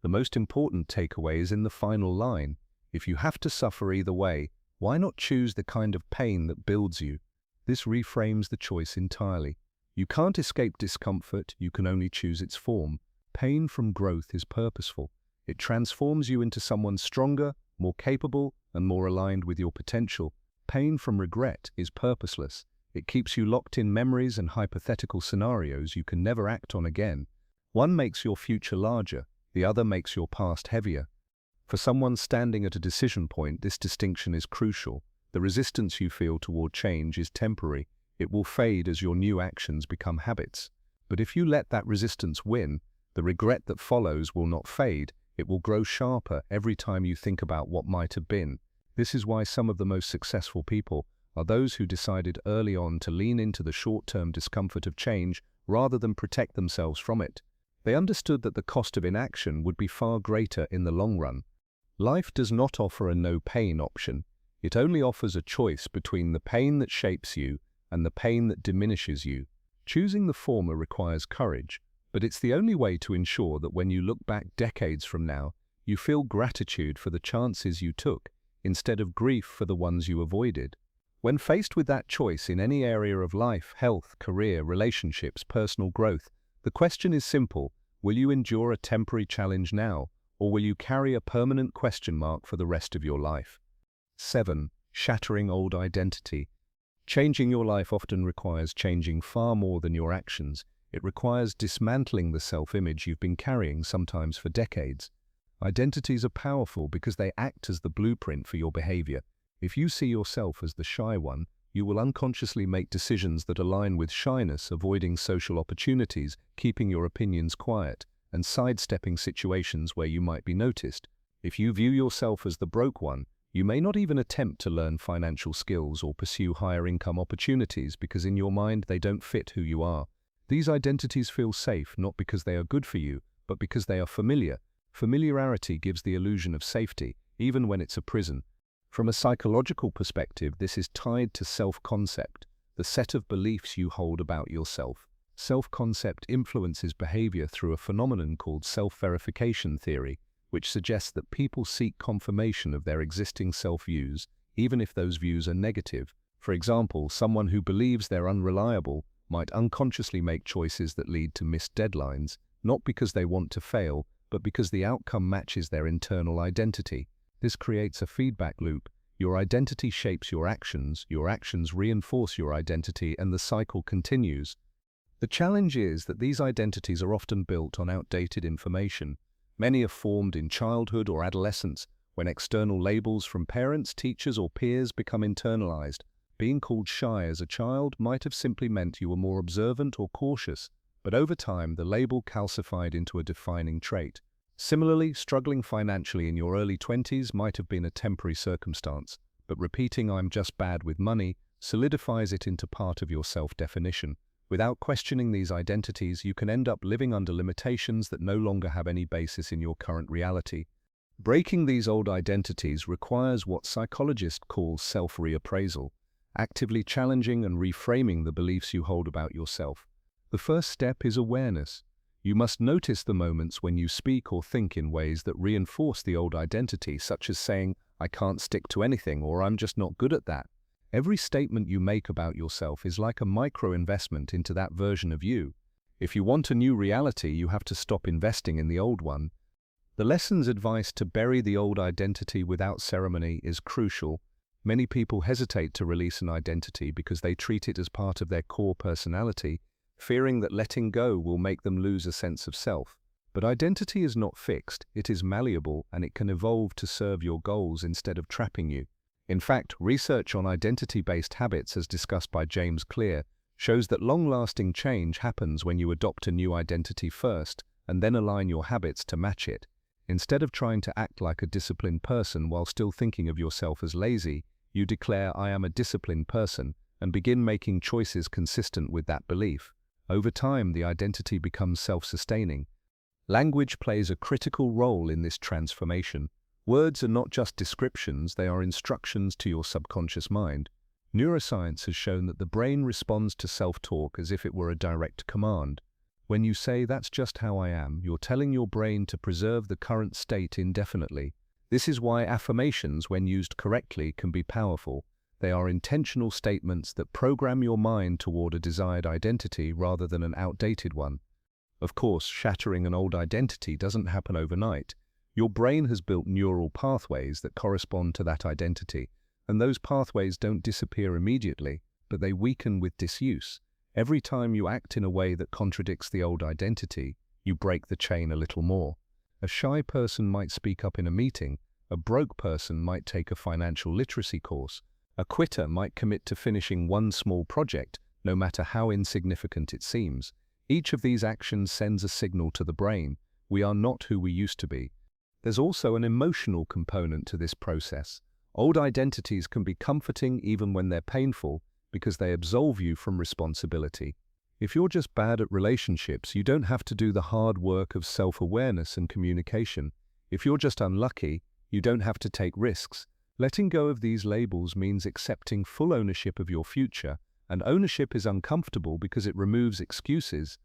The most important takeaway is in the final line. If you have to suffer either way, why not choose the kind of pain that builds you? This reframes the choice entirely. You can't escape discomfort, you can only choose its form. Pain from growth is purposeful. It transforms you into someone stronger, more capable, and more aligned with your potential. Pain from regret is purposeless. It keeps you locked in memories and hypothetical scenarios you can never act on again. One makes your future larger, the other makes your past heavier. For someone standing at a decision point, this distinction is crucial. The resistance you feel toward change is temporary. It will fade as your new actions become habits. But if you let that resistance win, the regret that follows will not fade. It will grow sharper every time you think about what might have been. This is why some of the most successful people are those who decided early on to lean into the short-term discomfort of change rather than protect themselves from it. They understood that the cost of inaction would be far greater in the long run. Life does not offer a no-pain option. It only offers a choice between the pain that shapes you and the pain that diminishes you. Choosing the former requires courage, but it's the only way to ensure that when you look back decades from now, you feel gratitude for the chances you took, instead of grief for the ones you avoided. When faced with that choice in any area of life, health, career, relationships, personal growth, the question is simple: will you endure a temporary challenge now, or will you carry a permanent question mark for the rest of your life? 7. Shattering old identity. Changing your life often requires changing far more than your actions. It requires dismantling the self-image you've been carrying, sometimes for decades. Identities are powerful because they act as the blueprint for your behavior. If you see yourself as the shy one, you will unconsciously make decisions that align with shyness, avoiding social opportunities, keeping your opinions quiet, and sidestepping situations where you might be noticed. If you view yourself as the broke one, you may not even attempt to learn financial skills or pursue higher income opportunities because in your mind they don't fit who you are. These identities feel safe not because they are good for you, but because they are familiar. Familiarity gives the illusion of safety, even when it's a prison. From a psychological perspective, this is tied to self-concept, the set of beliefs you hold about yourself. Self-concept influences behavior through a phenomenon called self-verification theory, which suggests that people seek confirmation of their existing self-views, even if those views are negative. For example, someone who believes they're unreliable might unconsciously make choices that lead to missed deadlines, not because they want to fail, but because the outcome matches their internal identity. This creates a feedback loop. Your identity shapes your actions reinforce your identity, and the cycle continues. The challenge is that these identities are often built on outdated information. Many are formed in childhood or adolescence, when external labels from parents, teachers, or peers become internalized. Being called shy as a child might have simply meant you were more observant or cautious, but over time the label calcified into a defining trait. Similarly, struggling financially in your early 20s might have been a temporary circumstance, but repeating "I'm just bad with money" solidifies it into part of your self-definition. Without questioning these identities, you can end up living under limitations that no longer have any basis in your current reality. Breaking these old identities requires what psychologists call self-reappraisal, actively challenging and reframing the beliefs you hold about yourself. The first step is awareness. You must notice the moments when you speak or think in ways that reinforce the old identity, such as saying, "I can't stick to anything," or "I'm just not good at that." Every statement you make about yourself is like a micro-investment into that version of you. If you want a new reality, you have to stop investing in the old one. The lesson's advice to bury the old identity without ceremony is crucial. Many people hesitate to release an identity because they treat it as part of their core personality, fearing that letting go will make them lose a sense of self. But identity is not fixed, it is malleable, and it can evolve to serve your goals instead of trapping you. In fact, research on identity-based habits, as discussed by James Clear, shows that long-lasting change happens when you adopt a new identity first and then align your habits to match it. Instead of trying to act like a disciplined person while still thinking of yourself as lazy, you declare "I am a disciplined person" and begin making choices consistent with that belief. Over time, the identity becomes self-sustaining. Language plays a critical role in this transformation. Words are not just descriptions, they are instructions to your subconscious mind. Neuroscience has shown that the brain responds to self-talk as if it were a direct command. When you say "that's just how I am," you're telling your brain to preserve the current state indefinitely. This is why affirmations, when used correctly, can be powerful. They are intentional statements that program your mind toward a desired identity rather than an outdated one. Of course, shattering an old identity doesn't happen overnight. Your brain has built neural pathways that correspond to that identity, and those pathways don't disappear immediately, but they weaken with disuse. Every time you act in a way that contradicts the old identity, you break the chain a little more. A shy person might speak up in a meeting, a broke person might take a financial literacy course, a quitter might commit to finishing one small project, no matter how insignificant it seems. Each of these actions sends a signal to the brain: we are not who we used to be. There's also an emotional component to this process. Old identities can be comforting even when they're painful because they absolve you from responsibility. If you're just bad at relationships, you don't have to do the hard work of self-awareness and communication. If you're just unlucky, you don't have to take risks. Letting go of these labels means accepting full ownership of your future, and ownership is uncomfortable because it removes excuses.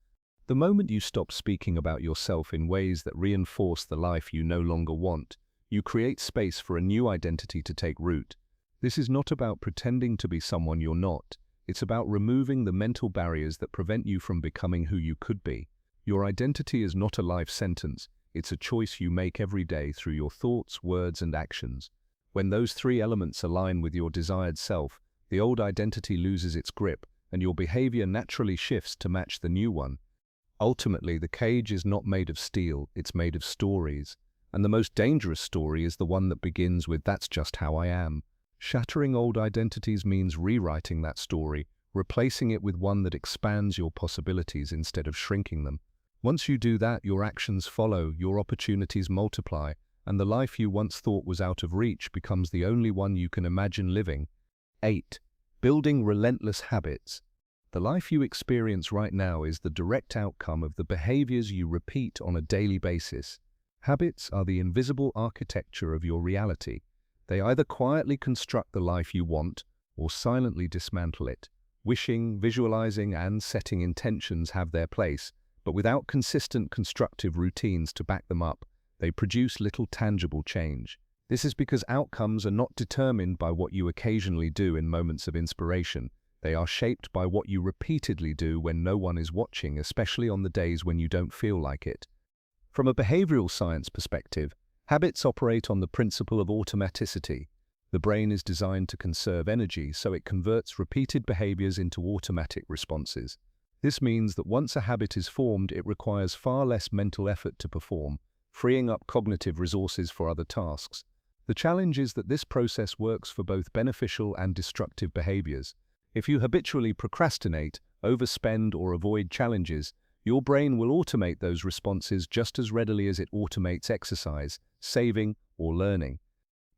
The moment you stop speaking about yourself in ways that reinforce the life you no longer want, you create space for a new identity to take root. This is not about pretending to be someone you're not. It's about removing the mental barriers that prevent you from becoming who you could be. Your identity is not a life sentence. It's a choice you make every day through your thoughts, words, and actions. When those three elements align with your desired self, the old identity loses its grip, and your behavior naturally shifts to match the new one. Ultimately, the cage is not made of steel, it's made of stories. And the most dangerous story is the one that begins with "that's just how I am." Shattering old identities means rewriting that story, replacing it with one that expands your possibilities instead of shrinking them. Once you do that, your actions follow, your opportunities multiply, and the life you once thought was out of reach becomes the only one you can imagine living. 8. Building relentless habits. The life you experience right now is the direct outcome of the behaviors you repeat on a daily basis. Habits are the invisible architecture of your reality. They either quietly construct the life you want or silently dismantle it. Wishing, visualizing, and setting intentions have their place, but without consistent constructive routines to back them up, they produce little tangible change. This is because outcomes are not determined by what you occasionally do in moments of inspiration. They are shaped by what you repeatedly do when no one is watching, especially on the days when you don't feel like it. From a behavioral science perspective, habits operate on the principle of automaticity. The brain is designed to conserve energy, so it converts repeated behaviors into automatic responses. This means that once a habit is formed, it requires far less mental effort to perform, freeing up cognitive resources for other tasks. The challenge is that this process works for both beneficial and destructive behaviors. If you habitually procrastinate, overspend, or avoid challenges, your brain will automate those responses just as readily as it automates exercise, saving, or learning.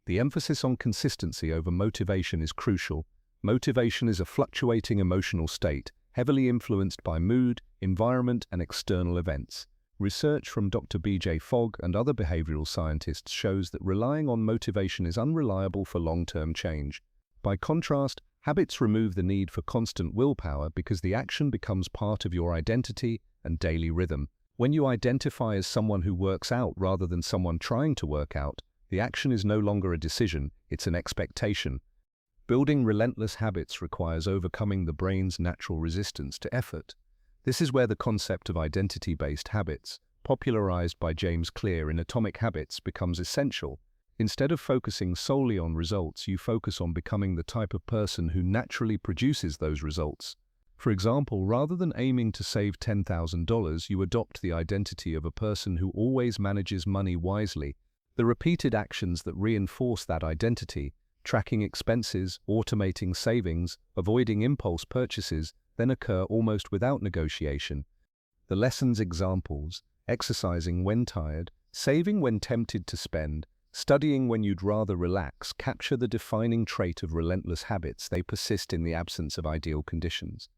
The emphasis on consistency over motivation is crucial. Motivation is a fluctuating emotional state, heavily influenced by mood, environment, and external events. Research from Dr. B.J. Fogg and other behavioral scientists shows that relying on motivation is unreliable for long-term change. By contrast, habits remove the need for constant willpower because the action becomes part of your identity and daily rhythm. When you identify as someone who works out rather than someone trying to work out, the action is no longer a decision, it's an expectation. Building relentless habits requires overcoming the brain's natural resistance to effort. This is where the concept of identity-based habits, popularized by James Clear in Atomic Habits, becomes essential. Instead of focusing solely on results, you focus on becoming the type of person who naturally produces those results. For example, rather than aiming to save $10,000, you adopt the identity of a person who always manages money wisely. The repeated actions that reinforce that identity, tracking expenses, automating savings, avoiding impulse purchases, then occur almost without negotiation. The lessons examples: exercising when tired, saving when tempted to spend, studying when you'd rather relax, capture the defining trait of relentless habits. They persist in the absence of ideal conditions.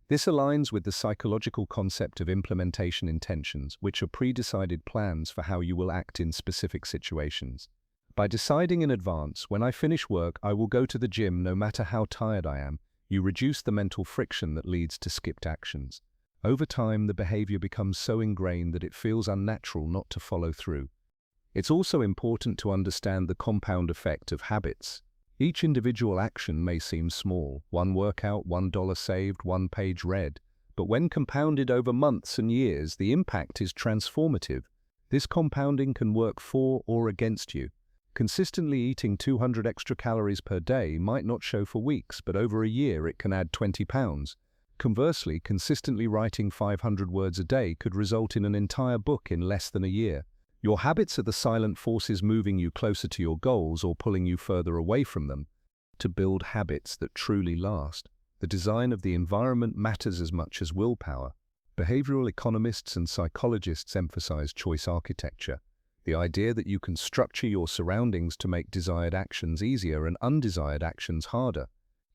This aligns with the psychological concept of implementation intentions, which are pre-decided plans for how you will act in specific situations. By deciding in advance, when I finish work, I will go to the gym no matter how tired I am, you reduce the mental friction that leads to skipped actions. Over time, the behavior becomes so ingrained that it feels unnatural not to follow through. It's also important to understand the compound effect of habits. Each individual action may seem small, one workout, $1 saved, one page read, but when compounded over months and years, the impact is transformative. This compounding can work for or against you. Consistently eating 200 extra calories per day might not show for weeks, but over a year it can add 20 pounds. Conversely, consistently writing 500 words a day could result in an entire book in less than a year. Your habits are the silent forces moving you closer to your goals or pulling you further away from them. To build habits that truly last, the design of the environment matters as much as willpower. Behavioral economists and psychologists emphasize choice architecture, the idea that you can structure your surroundings to make desired actions easier and undesired actions harder.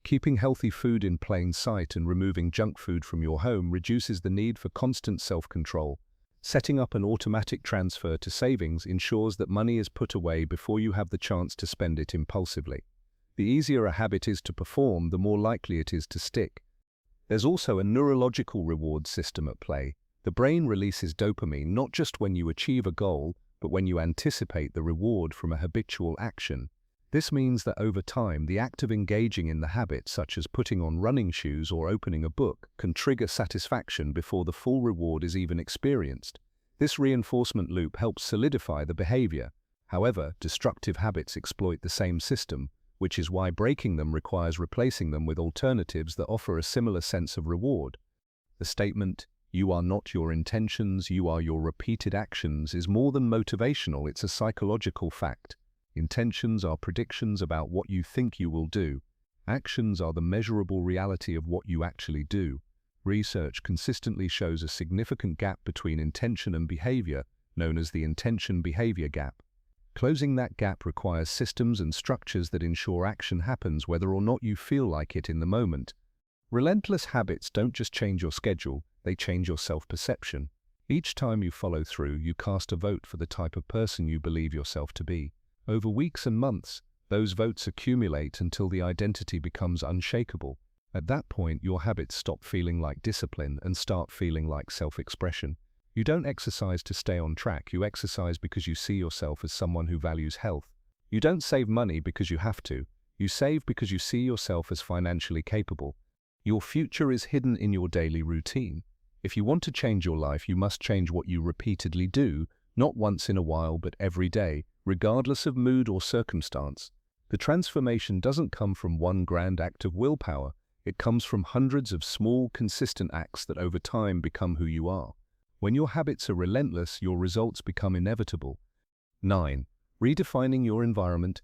Keeping healthy food in plain sight and removing junk food from your home reduces the need for constant self-control. Setting up an automatic transfer to savings ensures that money is put away before you have the chance to spend it impulsively. The easier a habit is to perform, the more likely it is to stick. There's also a neurological reward system at play. The brain releases dopamine not just when you achieve a goal, but when you anticipate the reward from a habitual action. This means that over time, the act of engaging in the habit, such as putting on running shoes or opening a book, can trigger satisfaction before the full reward is even experienced. This reinforcement loop helps solidify the behavior. However, destructive habits exploit the same system, which is why breaking them requires replacing them with alternatives that offer a similar sense of reward. The statement, "You are not your intentions, you are your repeated actions," is more than motivational, it's a psychological fact. Intentions are predictions about what you think you will do. Actions are the measurable reality of what you actually do. Research consistently shows a significant gap between intention and behavior, known as the intention-behavior gap. Closing that gap requires systems and structures that ensure action happens whether or not you feel like it in the moment. Relentless habits don't just change your schedule, they change your self-perception. Each time you follow through, you cast a vote for the type of person you believe yourself to be. Over weeks and months, those votes accumulate until the identity becomes unshakable. At that point, your habits stop feeling like discipline and start feeling like self-expression. You don't exercise to stay on track, you exercise because you see yourself as someone who values health. You don't save money because you have to, you save because you see yourself as financially capable. Your future is hidden in your daily routine. If you want to change your life, you must change what you repeatedly do, not once in a while but every day, regardless of mood or circumstance. The transformation doesn't come from one grand act of willpower, it comes from hundreds of small, consistent acts that over time become who you are. When your habits are relentless, your results become inevitable. 9. Redefining your environment.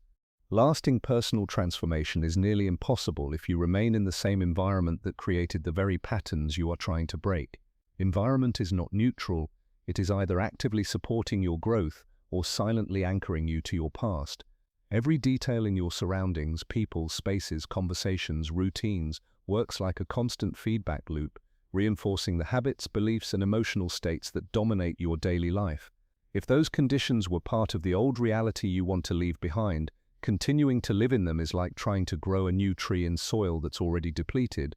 Lasting personal transformation is nearly impossible if you remain in the same environment that created the very patterns you are trying to break. Environment is not neutral, it is either actively supporting your growth or silently anchoring you to your past. Every detail in your surroundings, people, spaces, conversations, routines, works like a constant feedback loop, reinforcing the habits, beliefs, and emotional states that dominate your daily life. If those conditions were part of the old reality you want to leave behind, continuing to live in them is like trying to grow a new tree in soil that's already depleted.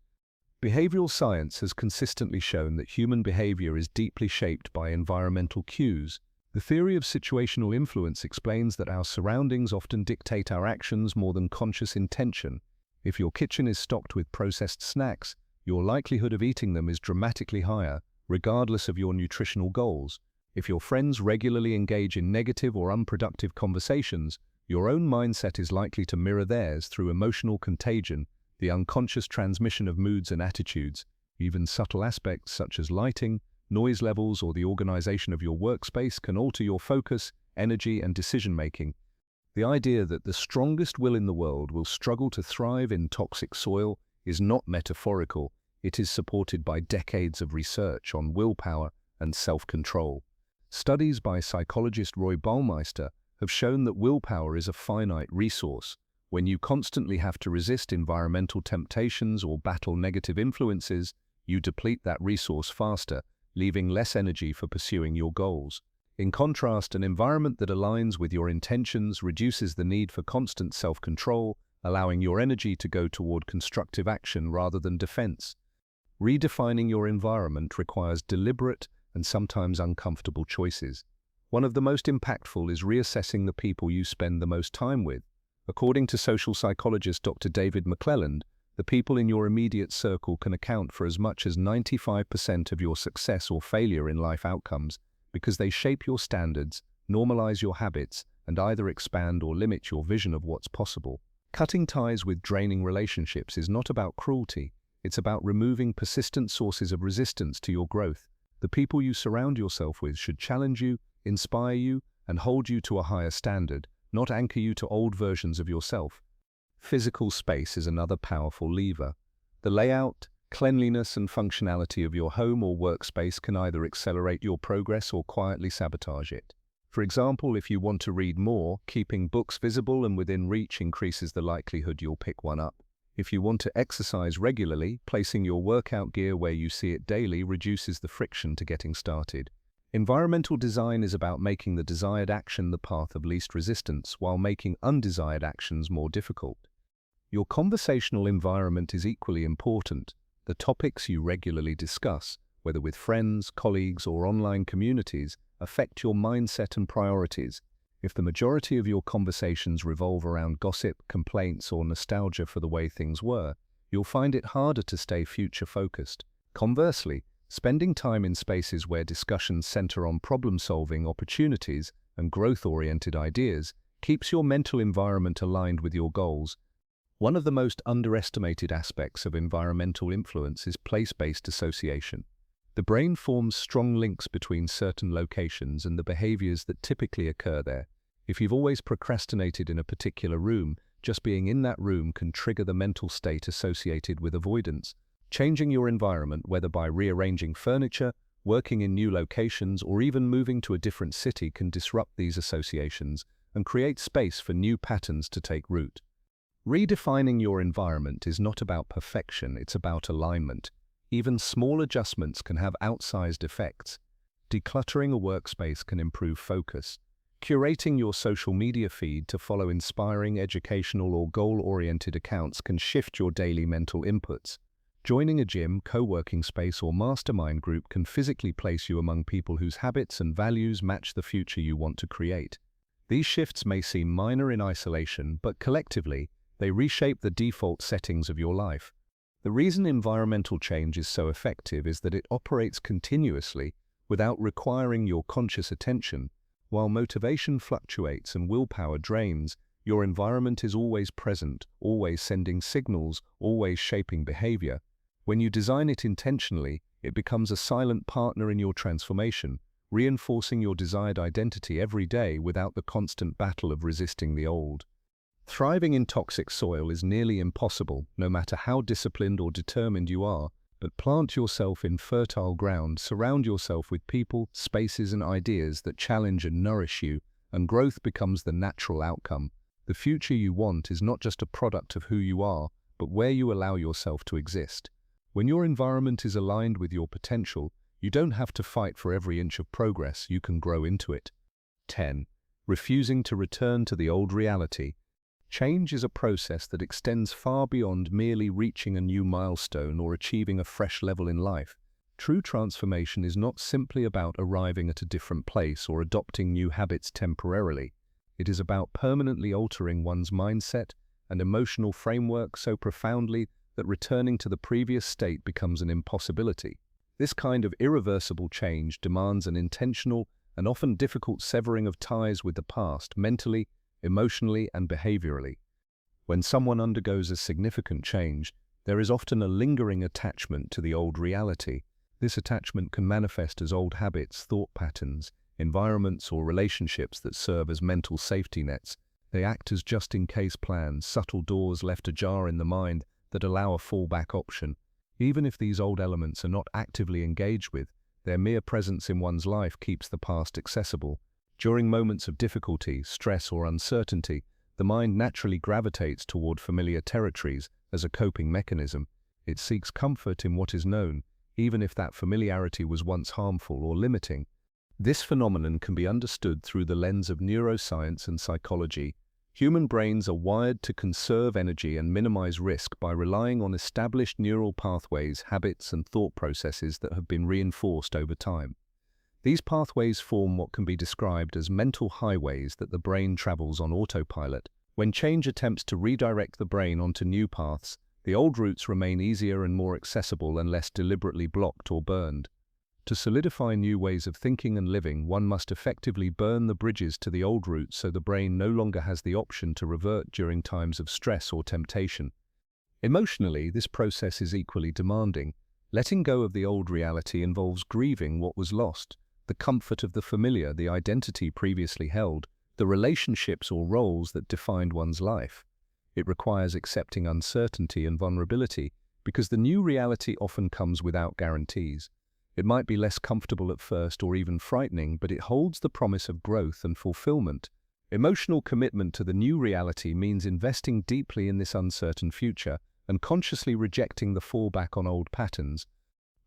Behavioral science has consistently shown that human behavior is deeply shaped by environmental cues. The theory of situational influence explains that our surroundings often dictate our actions more than conscious intention. If your kitchen is stocked with processed snacks, your likelihood of eating them is dramatically higher, regardless of your nutritional goals. If your friends regularly engage in negative or unproductive conversations, your own mindset is likely to mirror theirs through emotional contagion, the unconscious transmission of moods and attitudes. Even subtle aspects such as lighting, noise levels, or the organization of your workspace can alter your focus, energy, and decision-making. The idea that the strongest will in the world will struggle to thrive in toxic soil is not metaphorical, it is supported by decades of research on willpower and self-control. Studies by psychologist Roy Baumeister have shown that willpower is a finite resource. When you constantly have to resist environmental temptations or battle negative influences, you deplete that resource faster, leaving less energy for pursuing your goals. In contrast, an environment that aligns with your intentions reduces the need for constant self-control, allowing your energy to go toward constructive action rather than defense. Redefining your environment requires deliberate and sometimes uncomfortable choices. One of the most impactful is reassessing the people you spend the most time with. According to social psychologist Dr. David McClelland, the people in your immediate circle can account for as much as 95% of your success or failure in life outcomes because they shape your standards, normalize your habits, and either expand or limit your vision of what's possible. Cutting ties with draining relationships is not about cruelty, it's about removing persistent sources of resistance to your growth. The people you surround yourself with should challenge you, inspire you, and hold you to a higher standard, not anchor you to old versions of yourself. Physical space is another powerful lever. The layout, cleanliness, and functionality of your home or workspace can either accelerate your progress or quietly sabotage it. For example, if you want to read more, keeping books visible and within reach increases the likelihood you'll pick one up. If you want to exercise regularly, placing your workout gear where you see it daily reduces the friction to getting started. Environmental design is about making the desired action the path of least resistance while making undesired actions more difficult. Your conversational environment is equally important. The topics you regularly discuss, whether with friends, colleagues, or online communities, affect your mindset and priorities. If the majority of your conversations revolve around gossip, complaints, or nostalgia for the way things were, you'll find it harder to stay future-focused. Conversely, spending time in spaces where discussions center on problem-solving opportunities and growth-oriented ideas keeps your mental environment aligned with your goals. One of the most underestimated aspects of environmental influence is place-based association. The brain forms strong links between certain locations and the behaviors that typically occur there. If you've always procrastinated in a particular room, just being in that room can trigger the mental state associated with avoidance. Changing your environment, whether by rearranging furniture, working in new locations, or even moving to a different city, can disrupt these associations and create space for new patterns to take root. Redefining your environment is not about perfection, it's about alignment. Even small adjustments can have outsized effects. Decluttering a workspace can improve focus. Curating your social media feed to follow inspiring, educational, or goal-oriented accounts can shift your daily mental inputs. Joining a gym, co-working space, or mastermind group can physically place you among people whose habits and values match the future you want to create. These shifts may seem minor in isolation, but collectively, they reshape the default settings of your life. The reason environmental change is so effective is that it operates continuously without requiring your conscious attention. While motivation fluctuates and willpower drains, your environment is always present, always sending signals, always shaping behavior. When you design it intentionally, it becomes a silent partner in your transformation, reinforcing your desired identity every day without the constant battle of resisting the old. Thriving in toxic soil is nearly impossible, no matter how disciplined or determined you are, but plant yourself in fertile ground, surround yourself with people, spaces, and ideas that challenge and nourish you, and growth becomes the natural outcome. The future you want is not just a product of who you are, but where you allow yourself to exist. When your environment is aligned with your potential, you don't have to fight for every inch of progress, you can grow into it. 10. Refusing to return to the old reality. Change is a process that extends far beyond merely reaching a new milestone or achieving a fresh level in life. True transformation is not simply about arriving at a different place or adopting new habits temporarily. It is about permanently altering one's mindset and emotional framework so profoundly that returning to the previous state becomes an impossibility. This kind of irreversible change demands an intentional and often difficult severing of ties with the past, mentally, emotionally, and behaviorally. When someone undergoes a significant change, there is often a lingering attachment to the old reality. This attachment can manifest as old habits, thought patterns, environments, or relationships that serve as mental safety nets. They act as just-in-case plans, subtle doors left ajar in the mind that allow a fallback option. Even if these old elements are not actively engaged with, their mere presence in one's life keeps the past accessible. During moments of difficulty, stress, or uncertainty, the mind naturally gravitates toward familiar territories as a coping mechanism. It seeks comfort in what is known, even if that familiarity was once harmful or limiting. This phenomenon can be understood through the lens of neuroscience and psychology. Human brains are wired to conserve energy and minimize risk by relying on established neural pathways, habits, and thought processes that have been reinforced over time. These pathways form what can be described as mental highways that the brain travels on autopilot. When change attempts to redirect the brain onto new paths, the old routes remain easier and more accessible and less deliberately blocked or burned. To solidify new ways of thinking and living, one must effectively burn the bridges to the old routes so the brain no longer has the option to revert during times of stress or temptation. Emotionally, this process is equally demanding. Letting go of the old reality involves grieving what was lost, the comfort of the familiar, the identity previously held, the relationships or roles that defined one's life. It requires accepting uncertainty and vulnerability, because the new reality often comes without guarantees. It might be less comfortable at first or even frightening, but it holds the promise of growth and fulfillment. Emotional commitment to the new reality means investing deeply in this uncertain future and consciously rejecting the fallback on old patterns.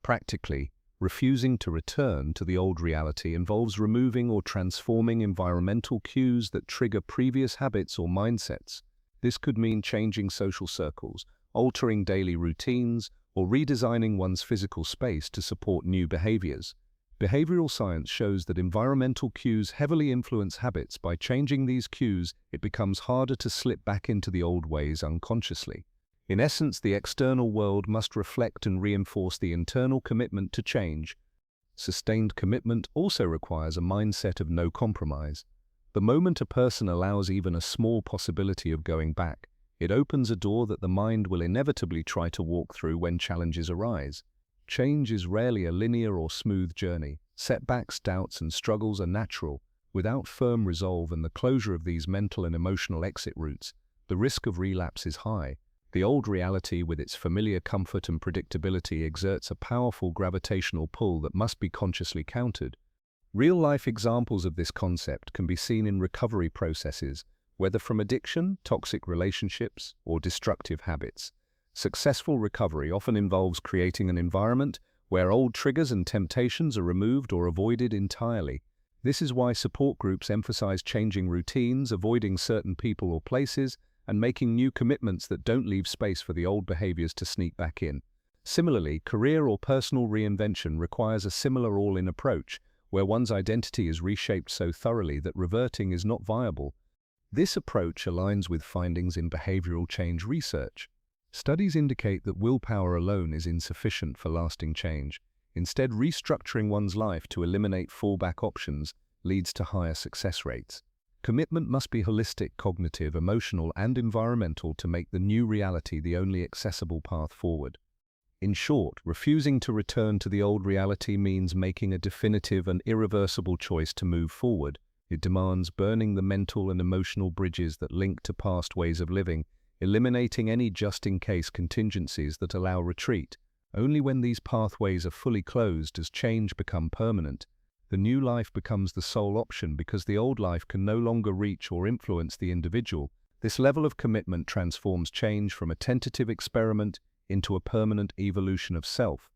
Practically, refusing to return to the old reality involves removing or transforming environmental cues that trigger previous habits or mindsets. This could mean changing social circles, altering daily routines, or redesigning one's physical space to support new behaviors. Behavioral science shows that environmental cues heavily influence habits. By changing these cues, it becomes harder to slip back into the old ways unconsciously. In essence, the external world must reflect and reinforce the internal commitment to change. Sustained commitment also requires a mindset of no compromise. The moment a person allows even a small possibility of going back, it opens a door that the mind will inevitably try to walk through when challenges arise. Change is rarely a linear or smooth journey. Setbacks, doubts, and struggles are natural. Without firm resolve and the closure of these mental and emotional exit routes, the risk of relapse is high. The old reality, with its familiar comfort and predictability, exerts a powerful gravitational pull that must be consciously countered. Real-life examples of this concept can be seen in recovery processes, whether from addiction, toxic relationships, or destructive habits. Successful recovery often involves creating an environment where old triggers and temptations are removed or avoided entirely. This is why support groups emphasize changing routines, avoiding certain people or places, and making new commitments that don't leave space for the old behaviors to sneak back in. Similarly, career or personal reinvention requires a similar all-in approach, where one's identity is reshaped so thoroughly that reverting is not viable. This approach aligns with findings in behavioral change research. Studies indicate that willpower alone is insufficient for lasting change. Instead, restructuring one's life to eliminate fallback options leads to higher success rates. Commitment must be holistic, cognitive, emotional, and environmental to make the new reality the only accessible path forward. In short, refusing to return to the old reality means making a definitive and irreversible choice to move forward. It demands burning the mental and emotional bridges that link to past ways of living, eliminating any just-in-case contingencies that allow retreat. Only when these pathways are fully closed does change become permanent. The new life becomes the sole option because the old life can no longer reach or influence the individual. This level of commitment transforms change from a tentative experiment into a permanent evolution of self.